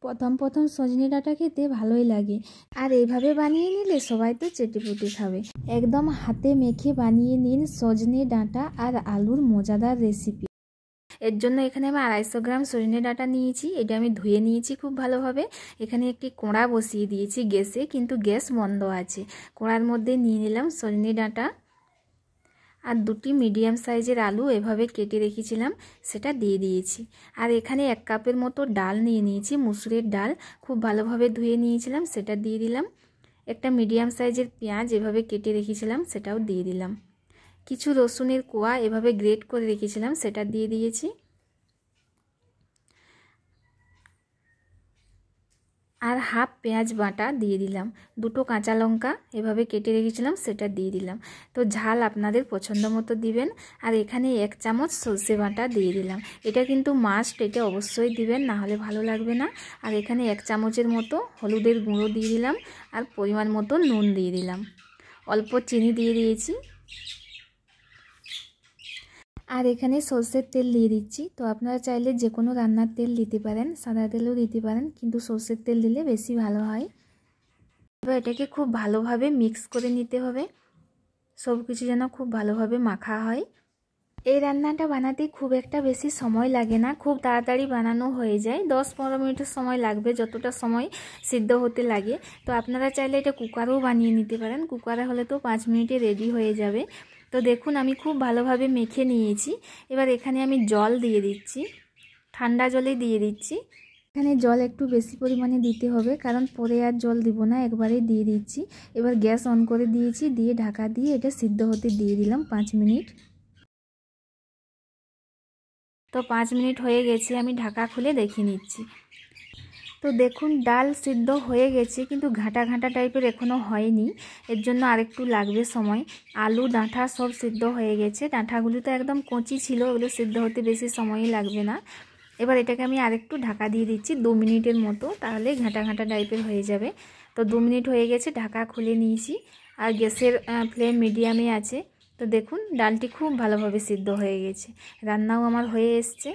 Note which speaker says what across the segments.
Speaker 1: প্রথম প্রথম সজনে ডাঁটা খেতে ভালোই লাগে, আর এইভাবে বানিয়ে নিলে সবাই তো চেটেপুটে খাবে। একদম হাতে মেখে বানিয়ে নিন সজনে ডাঁটা আর আলুর মজাদার রেসিপি। এর জন্য এখানে আমি 250 গ্রাম সজনে ডাঁটা নিয়েছি। এটা আমি ধুয়ে নিয়েছি খুব ভালোভাবে। এখানে একটি কোড়া বসিয়ে দিয়েছি গ্যাসে, কিন্তু গ্যাস বন্ধ আছে। কোড়ার মধ্যে নিয়ে নিলাম সজনে ডাঁটা আর 2টি মিডিয়াম সাইজের আলু এভাবে কেটে রেখেছিলাম, সেটা দিয়ে দিয়েছি। আর এখানে 1 কাপের মতো ডাল নিয়ে নিয়েছি, মুসুরের ডাল, খুব ভালোভাবে ধুয়ে নিয়েছিলাম, সেটা দিয়ে দিলাম। একটা মিডিয়াম সাইজের পেঁয়াজ এভাবে কেটে রেখেছিলাম, সেটাও দিয়ে দিলাম। কিছু রসুনের কোয়া এভাবে গ্রেট করে রেখেছিলাম, সেটা দিয়ে দিয়েছি। আর হাফ পেঁয়াজ বাটা দিয়ে দিলাম। 2টো কাঁচা লঙ্কা এভাবে কেটে রেখেছিলাম, সেটা দিয়ে দিলাম। তো ঝাল আপনাদের পছন্দ মতো দিবেন। আর এখানে 1 চামচ সর্ষে বাটা দিয়ে দিলাম। এটা কিন্তু মাস্ট, এটা অবশ্যই দিবেন, না হলে ভালো লাগবে না। আর এখানে 1 চামচের মতো হলুদের গুঁড়ো দিয়ে দিলাম, আর পরিমাণ মতো নুন দিয়ে দিলাম। অল্প চিনি দিয়ে দিয়েছি। আর এখানে সরষের তেল দিয়ে দিচ্ছি। তো আপনারা চাইলে যে কোনো রান্নার তেল দিতে পারেন, সাদা তেলও দিতে পারেন, কিন্তু সরষের তেল দিলে বেশি ভালো হয়। এবার এটাকে খুব ভালোভাবে মিক্স করে নিতে হবে, সব কিছু যেন খুব ভালোভাবে মাখা হয়। এই রান্নাটা বানাতে খুব একটা বেশি সময় লাগে না, খুব তাড়াতাড়ি বানানো হয়ে যায়। 10-15 মিনিটের সময় লাগবে, যতটা সময় সিদ্ধ হতে লাগে। তো আপনারা চাইলে এটা কুকারেও বানিয়ে নিতে পারেন, কুকারে হলে তো 5 মিনিটে রেডি হয়ে যাবে। তো দেখুন আমি খুব ভালোভাবে মেখে নিয়েছি। এবার এখানে আমি জল দিয়ে দিচ্ছি, ঠান্ডা জলে দিয়ে দিচ্ছি। এখানে জল একটু বেশি পরিমাণে দিতে হবে, কারণ পরে আর জল দিব না, একবারেই দিয়ে দিচ্ছি। এবার গ্যাস অন করে দিয়েছি, দিয়ে ঢাকা দিয়ে এটা সিদ্ধ হতে দিয়ে দিলাম 5 মিনিট। তো 5 মিনিট হয়ে গেছে, আমি ঢাকা খুলে দেখে নিচ্ছি। তো দেখুন ডাল সিদ্ধ হয়ে গেছে, কিন্তু ঘাঁটা ঘাঁটা টাইপের এখনও হয়নি, এর জন্য আরেকটু লাগবে সময়। আলু ডাঁটা সব সিদ্ধ হয়ে গেছে, ডাঁটাগুলো তো একদম কচি ছিল, ওগুলো সিদ্ধ হতে বেশি সময়ই লাগবে না। এবার এটাকে আমি আরেকটু ঢাকা দিয়ে দিচ্ছি 2 মিনিটের মতো, তাহলে ঘাঁটা ঘাঁটা টাইপের হয়ে যাবে। তো 2 মিনিট হয়ে গেছে, ঢাকা খুলে নিয়েছি, আর গ্যাসের ফ্লেম মিডিয়ামে আছে। তো দেখুন ডালটি খুব ভালোভাবে সিদ্ধ হয়ে গেছে, রান্নাও আমার হয়ে এসছে।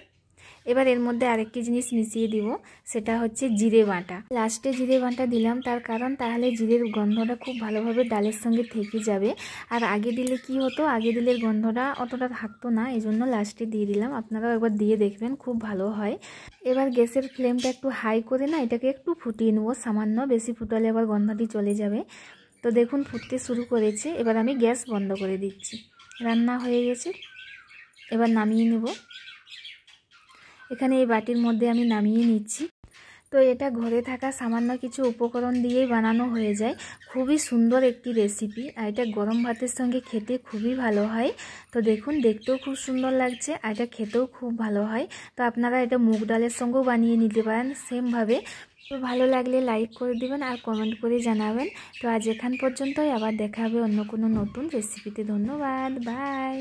Speaker 1: এবার এর মধ্যে আরেকটি জিনিস মিশিয়ে দিব, সেটা হচ্ছে জিরে বাটা। লাস্টে জিরে বাটা দিলাম, তার কারণ তাহলে জিরের গন্ধটা খুব ভালোভাবে ডালের সঙ্গে থেকে যাবে। আর আগে দিলে কি হতো, আগে দিলে গন্ধটা অতটা থাকতো না, এই জন্য লাস্টে দিয়ে দিলাম। আপনারাও একবার দিয়ে দেখবেন, খুব ভালো হয়। এবার গ্যাসের ফ্লেমটা একটু হাই করে না এটাকে একটু ফুটিয়ে নেবো, সামান্য, বেশি ফুটালে আবার গন্ধটি চলে যাবে। তো দেখুন ফুটতে শুরু করেছে, এবার আমি গ্যাস বন্ধ করে দিচ্ছি। রান্না হয়ে গেছে, এবার নামিয়ে নেব। এখানে এই বাটির মধ্যে আমি নামিয়ে নিচ্ছি। তো এটা ঘরে থাকা সামান্য কিছু উপকরণ দিয়েই বানানো হয়ে যায়, খুবই সুন্দর একটি রেসিপি। আর এটা গরম ভাতের সঙ্গে খেতে খুবই ভালো হয়। তো দেখুন দেখতেও খুব সুন্দর লাগছে, আর এটা খেতেও খুব ভালো হয়। তো আপনারা এটা মুগ ডালের সঙ্গেও বানিয়ে নিতে পারেন সেমভাবে। তো ভালো লাগলে লাইক করে দিবেন আর কমেন্ট করে জানাবেন। তো আজ এখান পর্যন্তই, আবার দেখা হবে অন্য কোনো নতুন রেসিপিতে। ধন্যবাদ, বাই।